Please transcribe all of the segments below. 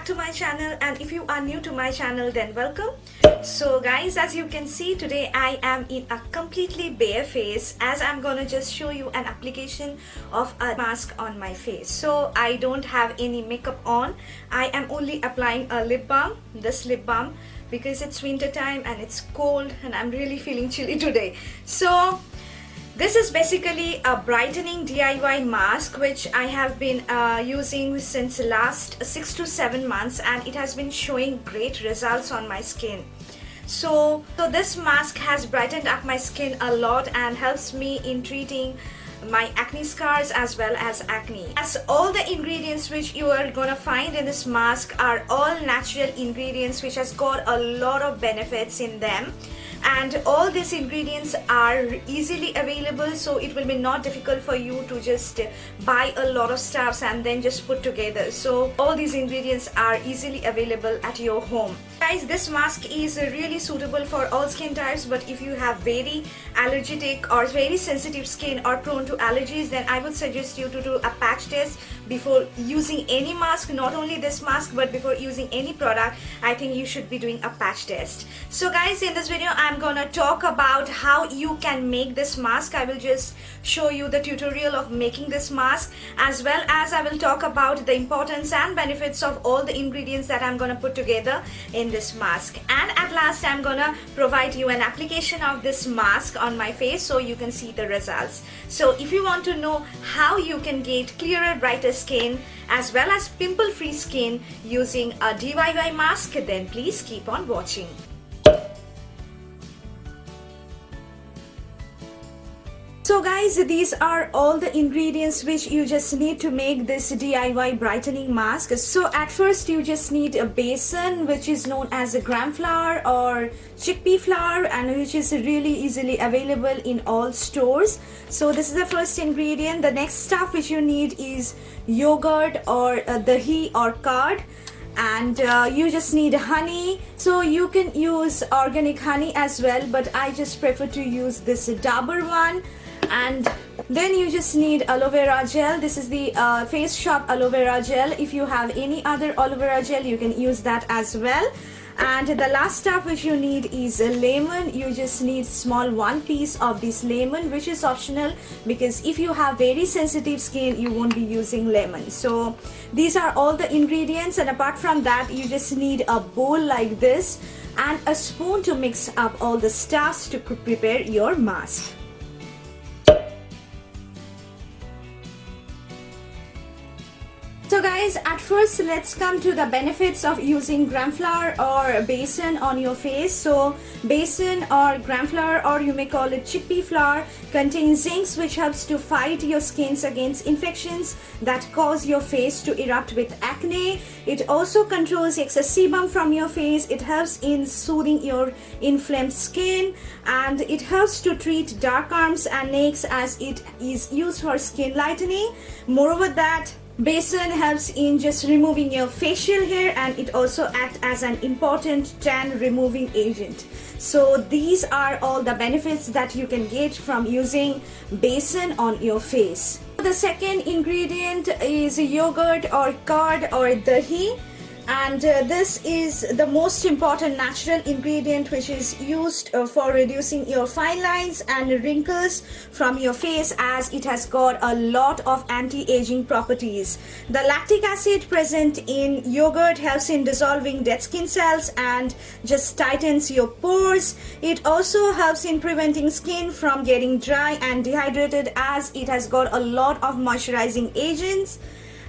back to my channel, and if you are new to my channel then welcome. So guys, as you can see, today I am in a completely bare face as I'm gonna just show you an application of a mask on my face. So I don't have any makeup on. I am only applying a lip balm, this lip balm, because it's winter time and it's cold and I'm really feeling chilly today. So this is basically a brightening DIY mask which I have been using since the last 6 to 7 months, and it has been showing great results on my skin. So this mask has brightened up my skin a lot and helps me in treating my acne scars as well as acne. As all the ingredients which you are gonna find in this mask are all natural ingredients which has got a lot of benefits in them, and all these ingredients are easily available, so it will be not difficult for you to just buy a lot of stuffs and then just put together. So all these ingredients are easily available at your home. Guys, this mask is really suitable for all skin types, but if you have very allergic or very sensitive skin or prone to allergies, then I would suggest you to do a patch test before using any mask. Not only this mask, but before using any product, I think you should be doing a patch test. So guys, in this video I'm gonna talk about how you can make this mask. I will just show you the tutorial of making this mask, as well as I will talk about the importance and benefits of all the ingredients that I'm gonna put together in this mask, and at last I'm gonna provide you an application of this mask on my face so you can see the results. So if you want to know how you can get clearer, brighter skin as well as pimple free skin using a DIY mask, then please keep on watching. So guys, these are all the ingredients which you just need to make this DIY brightening mask. So at first you just need a besan, which is known as a gram flour or chickpea flour, and which is really easily available in all stores. So this is the first ingredient. The next stuff which you need is yogurt or dahi or curd, and you just need honey. So you can use organic honey as well, but I just prefer to use this Dabur one. And then you just need aloe vera gel. This is the Face Shop aloe vera gel. If you have any other aloe vera gel, you can use that as well. And the last stuff which you need is a lemon. You just need small 1 piece of this lemon, which is optional because if you have very sensitive skin, you won't be using lemon. So these are all the ingredients, and apart from that, you just need a bowl like this and a spoon to mix up all the stuffs to prepare your mask. So guys, at first let's come to the benefits of using gram flour or besan on your face. So besan or gram flour, or you may call it chickpea flour, contains zinc, which helps to fight your skins against infections that cause your face to erupt with acne. It also controls excess sebum from your face. It helps in soothing your inflamed skin, and it helps to treat dark arms and necks as it is used for skin lightening. Moreover, that besan helps in just removing your facial hair, and it also acts as an important tan removing agent. So these are all the benefits that you can get from using besan on your face. The second ingredient is yogurt or curd or dahi, and this is the most important natural ingredient which is used for reducing your fine lines and wrinkles from your face, as it has got a lot of anti-aging properties. The lactic acid present in yogurt helps in dissolving dead skin cells and just tightens your pores. It also helps in preventing skin from getting dry and dehydrated, as it has got a lot of moisturizing agents.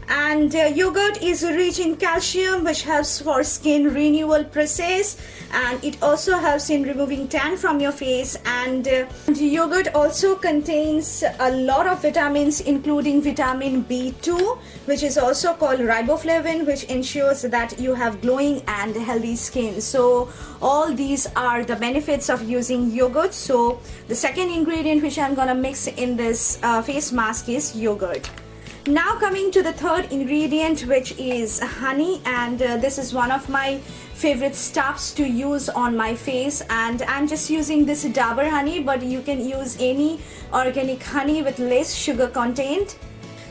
And yogurt is rich in calcium, which helps for skin renewal process, and it also helps in removing tan from your face. And yogurt also contains a lot of vitamins, including vitamin B2, which is also called riboflavin, which ensures that you have glowing and healthy skin. So all these are the benefits of using yogurt. So the second ingredient which I'm gonna mix in this face mask is yogurt. Now coming to the third ingredient, which is honey, and this is one of my favorite stuffs to use on my face, and I'm just using this Dabur honey, but you can use any organic honey with less sugar content.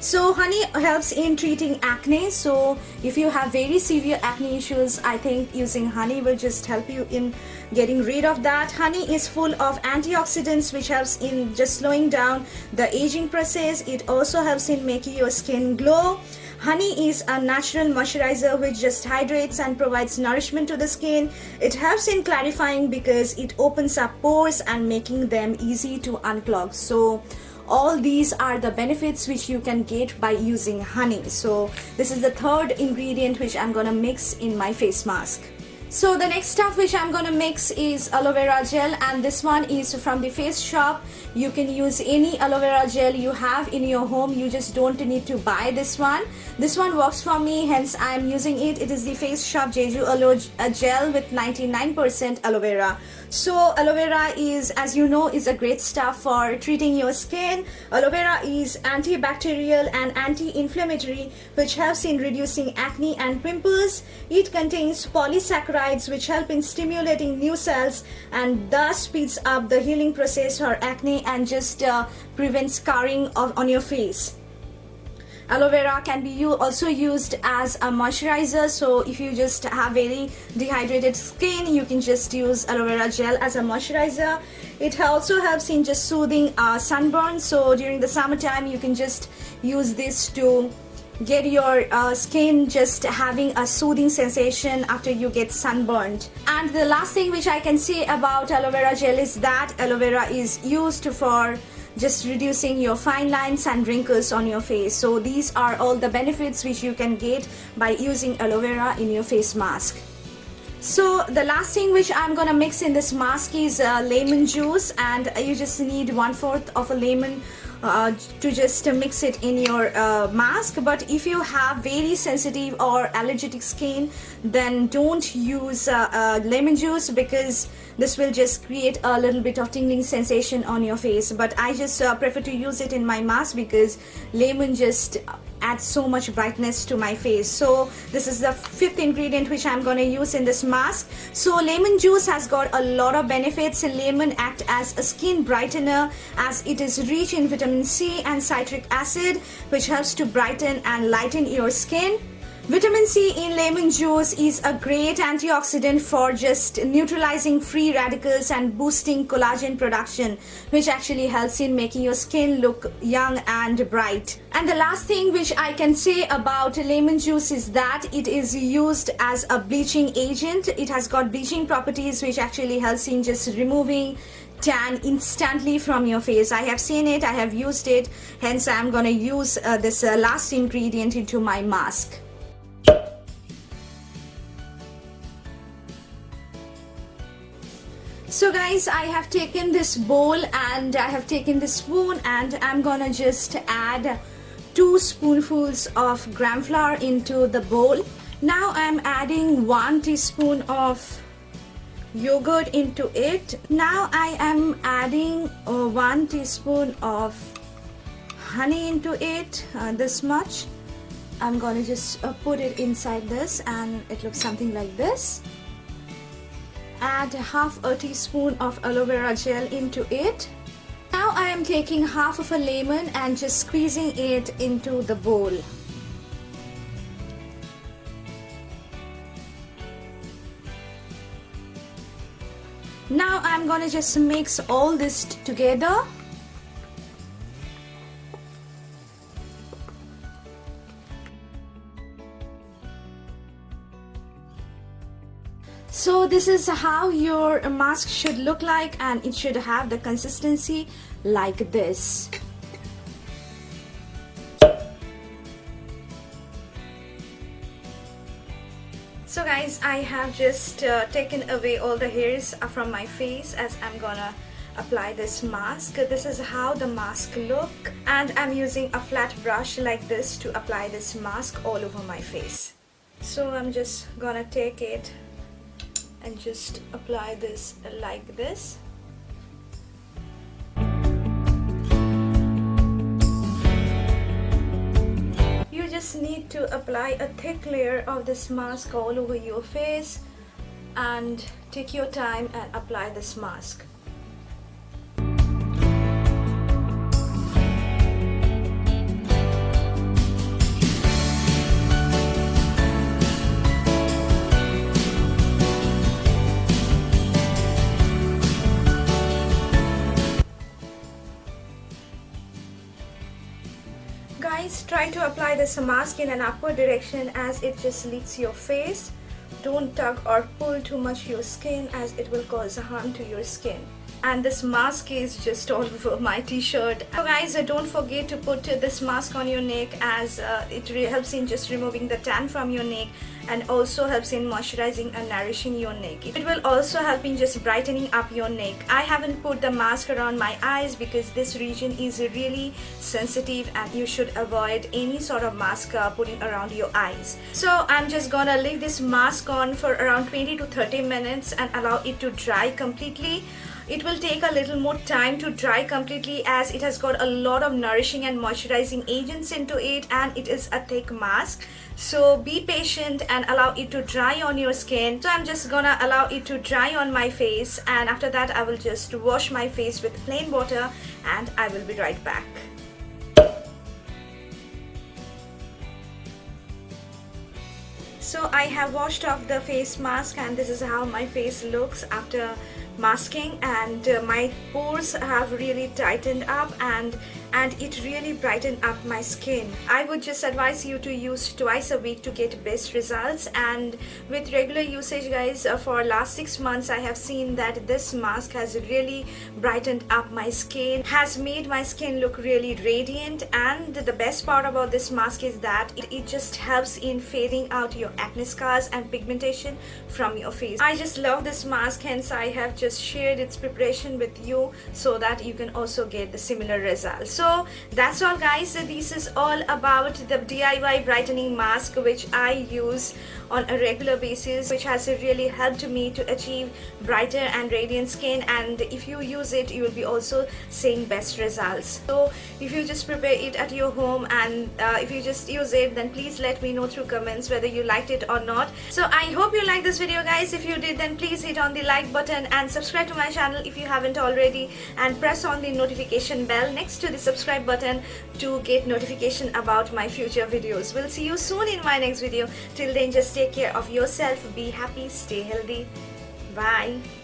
So honey helps in treating acne. So if you have very severe acne issues, I think using honey will just help you in getting rid of that. Honey is full of antioxidants which helps in just slowing down the aging process. It also helps in making your skin glow. Honey is a natural moisturizer which just hydrates and provides nourishment to the skin. It helps in clarifying because it opens up pores and making them easy to unclog. So all these are the benefits which you can get by using honey. So this is the third ingredient which I'm gonna mix in my face mask. So the next stuff which I'm gonna mix is aloe vera gel, and this one is from the Face Shop. You can use any aloe vera gel you have in your home. You just don't need to buy this one. This one works for me, hence I am using it. It is the Face Shop Jeju Aloe Gel with 99% aloe vera. So aloe vera is, as you know, is a great stuff for treating your skin. Aloe vera is antibacterial and anti-inflammatory, which helps in reducing acne and pimples. It contains polysaccharides which help in stimulating new cells and thus speeds up the healing process for acne and just prevents scarring on your face. Aloe vera can be also used as a moisturizer. So if you just have very dehydrated skin, you can just use aloe vera gel as a moisturizer. It also helps in just soothing sunburn. So during the summertime, you can just use this to get your skin just having a soothing sensation after you get sunburned. And the last thing which I can say about aloe vera gel is that aloe vera is used for just reducing your fine lines and wrinkles on your face. So these are all the benefits which you can get by using aloe vera in your face mask. So the last thing which I'm gonna mix in this mask is lemon juice, and you just need 1/4 of a lemon to just mix it in your mask. But if you have very sensitive or allergic skin, then don't use lemon juice, because this will just create a little bit of tingling sensation on your face. But I just prefer to use it in my mask because lemon just adds so much brightness to my face. So this is the fifth ingredient which I'm going to use in this mask. So lemon juice has got a lot of benefits. Lemon acts as a skin brightener as it is rich in vitamin C and citric acid, which helps to brighten and lighten your skin. Vitamin C in lemon juice is a great antioxidant for just neutralizing free radicals and boosting collagen production, which actually helps in making your skin look young and bright. And the last thing which I can say about lemon juice is that it is used as a bleaching agent. It has got bleaching properties which actually helps in just removing tan instantly from your face. I have seen it, I have used it, hence I'm gonna use this last ingredient into my mask. So guys, I have taken this bowl and I have taken this spoon, and I'm gonna just add 2 spoonfuls of gram flour into the bowl. Now I'm adding 1 teaspoon of yogurt into it. Now I am adding 1 teaspoon of honey into it, this much. I'm gonna just put it inside this, and it looks something like this. Add 1/2 teaspoon of aloe vera gel into it. Now I am taking 1/2 of a lemon and just squeezing it into the bowl. Now I'm gonna just mix all this together. So this is how your mask should look like, and it should have the consistency like this. So guys, I have just taken away all the hairs from my face as I'm gonna apply this mask. This is how the mask look, and I'm using a flat brush like this to apply this mask all over my face. So I'm just gonna take it and just apply this like this. You just need to apply a thick layer of this mask all over your face, and take your time and apply this mask. Guys, try to apply this mask in an upward direction as it just leaks your face. Don't tug or pull too much your skin as it will cause harm to your skin. And this mask is just all over my t-shirt. So guys, don't forget to put this mask on your neck as it helps in just removing the tan from your neck and also helps in moisturizing and nourishing your neck. It will also help in just brightening up your neck. I haven't put the mask around my eyes because this region is really sensitive and you should avoid any sort of mask putting around your eyes. So I'm just gonna leave this mask on for around 20 to 30 minutes and allow it to dry completely. It will take a little more time to dry completely as it has got a lot of nourishing and moisturizing agents into it, and it is a thick mask. So be patient and allow it to dry on your skin. So I'm just gonna allow it to dry on my face, and after that I will just wash my face with plain water and I will be right back. So I have washed off the face mask and this is how my face looks after masking, and my pores have really tightened up and it really brightened up my skin. I would just advise you to use twice a week to get best results, and with regular usage guys, for last 6 months I have seen that this mask has really brightened up my skin, has made my skin look really radiant, and the best part about this mask is that it just helps in fading out your acne scars and pigmentation from your face. I just love this mask, hence I have just shared its preparation with you so that you can also get the similar results. So that's all guys, this is all about the DIY brightening mask which I use on a regular basis, which has really helped me to achieve brighter and radiant skin, and if you use it you will be also seeing best results. So if you just prepare it at your home and if you just use it, then please let me know through comments whether you liked it or not. So I hope you liked this video guys. If you did, then please hit on the like button and subscribe to my channel if you haven't already, and press on the notification bell next to the subscribe button to get notification about my future videos. We'll see you soon in my next video. Till then, just take care of yourself, be happy, stay healthy. Bye.